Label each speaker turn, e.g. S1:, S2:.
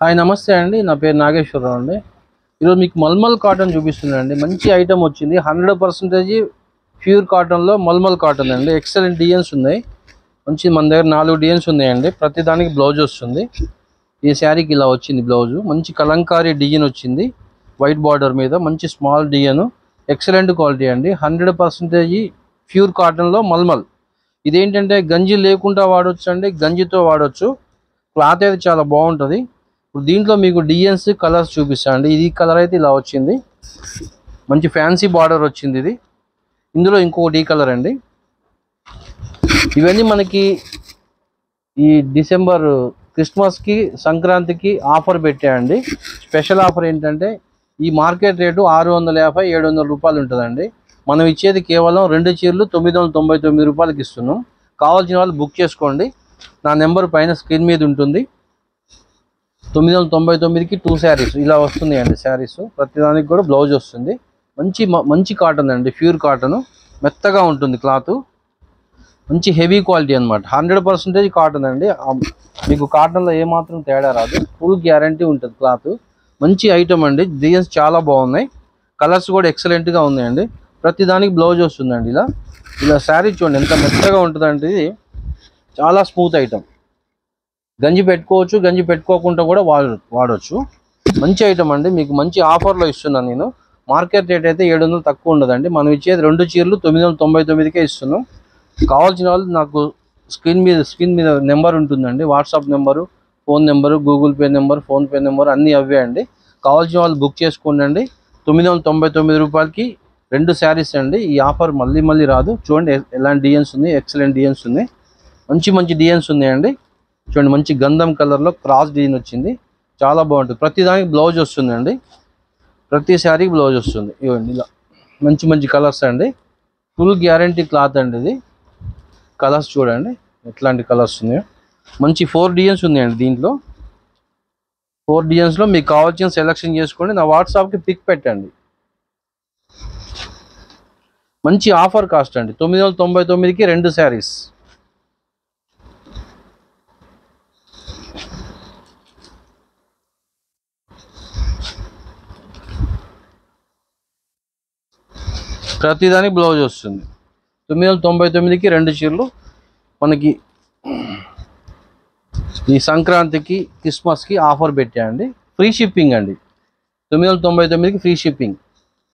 S1: Hi నమస్తే అండి. నా పేరు నాగేశ్వరరావు అండి. ఈరోజు మీకు మల్మల్ కాటన్ చూపిస్తున్నానండి. మంచి ఐటమ్ వచ్చింది. 100% ప్యూర్ కాటన్లో మల్మల్ కాటన్ అండి. ఎక్సలెంట్ డిజైన్స్ ఉన్నాయి. మంచి మన దగ్గర 4 డిజైన్స్ ఉన్నాయండి. ప్రతి దానికి బ్లౌజ్ వస్తుంది. ఈ శారీకి ఇలా వచ్చింది బ్లౌజు. మంచి కలంకారీ డిజైన్ వచ్చింది. వైట్ బార్డర్ మీద మంచి స్మాల్ డిజైన్. ఎక్సలెంట్ క్వాలిటీ అండి. 100% ప్యూర్ కాటన్లో మల్మల్. ఇదేంటంటే గంజి లేకుండా వాడచ్చు అండి, గంజితో వాడచ్చు. క్లాత్ అయితే చాలా బాగుంటుంది. ఇప్పుడు దీంట్లో మీకు డిజైన్స్ కలర్స్ చూపిస్తానండి. ఇది కలర్ అయితే ఇలా వచ్చింది. మంచి ఫ్యాన్సీ బార్డర్ వచ్చింది ఇది. ఇందులో ఇంకొకటి ఈ కలర్ అండి. ఇవన్నీ మనకి ఈ డిసెంబర్ క్రిస్మస్కి సంక్రాంతికి ఆఫర్ పెట్టాయండి. స్పెషల్ ఆఫర్ ఏంటంటే ఈ మార్కెట్ రేటు 650-700 రూపాయలు ఉంటుందండి. మనం ఇచ్చేది కేవలం 2 చీరలు 999 రూపాయలకి ఇస్తున్నాం. కావాల్సిన వాళ్ళు బుక్ చేసుకోండి. నా నెంబర్ పైన స్క్రీన్ మీద ఉంటుంది. 999కి 2 శారీస్ ఇలా వస్తుంది అండి. శారీస్ ప్రతిదానికి కూడా బ్లౌజ్ వస్తుంది. మంచి కాటన్ అండి. ప్యూర్ కాటన్, మెత్తగా ఉంటుంది క్లాత్. మంచి హెవీ క్వాలిటీ అనమాట. 100% కాటన్ అండి. మీకు కాటన్లో ఏమాత్రం తేడా రాదు. ఫుల్ గ్యారంటీ ఉంటుంది క్లాత్. మంచి ఐటమ్ అండి. డిజైన్స్ చాలా బాగున్నాయి. కలర్స్ కూడా ఎక్సలెంట్గా ఉన్నాయండి. ప్రతిదానికి బ్లౌజ్ వస్తుందండి. ఇలా శారీ చూడండి ఎంత మెత్తగా ఉంటుందంటే ఇది చాలా స్మూత్ ఐటమ్. గంజి పెట్టుకోవచ్చు, గంజి పెట్టుకోకుండా కూడా వాడవచ్చు. మంచి ఐటమ్ అండి. మీకు మంచి ఆఫర్లో ఇస్తున్నాను నేను. మార్కెట్ రేట్ అయితే 700 తక్కువ ఉండదండి. మనం ఇచ్చేది 2 చీరలు 999కే ఇస్తున్నాం. కావాల్సిన వాళ్ళు నాకు స్క్రీన్ మీద నెంబర్ ఉంటుందండి. WhatsApp number, phone number, Google pay number, PhonePe number అన్నీ అవే అండి. కావాల్సిన వాళ్ళు బుక్ చేసుకోండి. 999 రూపాయలకి 2 శారీస్ అండి. ఈ ఆఫర్ మళ్ళీ రాదు. చూడండి ఎలాంటి డిజైన్స్ ఉన్నాయి. ఎక్సలెంట్ డిజైన్స్ ఉన్నాయి. మంచి డిజైన్స్ ఉన్నాయండి. చూడండి మంచి గంధం కలర్లో క్రాస్ డిజైన్ వచ్చింది. చాలా బాగుంటుంది. ప్రతిదానికి బ్లౌజ్ వస్తుందండి. ప్రతి శారీకి బ్లౌజ్ వస్తుంది. ఇవ్వండి ఇలా మంచి కలర్స్ అండి. ఫుల్ గ్యారంటీ క్లాత్ అండి ఇది. కలర్స్ చూడండి ఎట్లాంటి కలర్స్ ఉన్నాయో. మంచి 4 డిజైన్స్ ఉన్నాయండి. దీంట్లో 4 డిజైన్స్లో మీకు కావాల్సిన సెలెక్షన్ చేసుకోండి. నా వాట్సాప్కి పిక్ పెట్టండి. మంచి ఆఫర్ కాస్ట్ అండి. 999కి 2 శారీస్. ప్రతిదానికి బ్లౌజ్ వస్తుంది. 999కి 2 చీరలు. మనకి ఈ సంక్రాంతికి క్రిస్మస్కి ఆఫర్ పెట్టాయండి. ఫ్రీ షిప్పింగ్ అండి. 999కి ఫ్రీ షిప్పింగ్.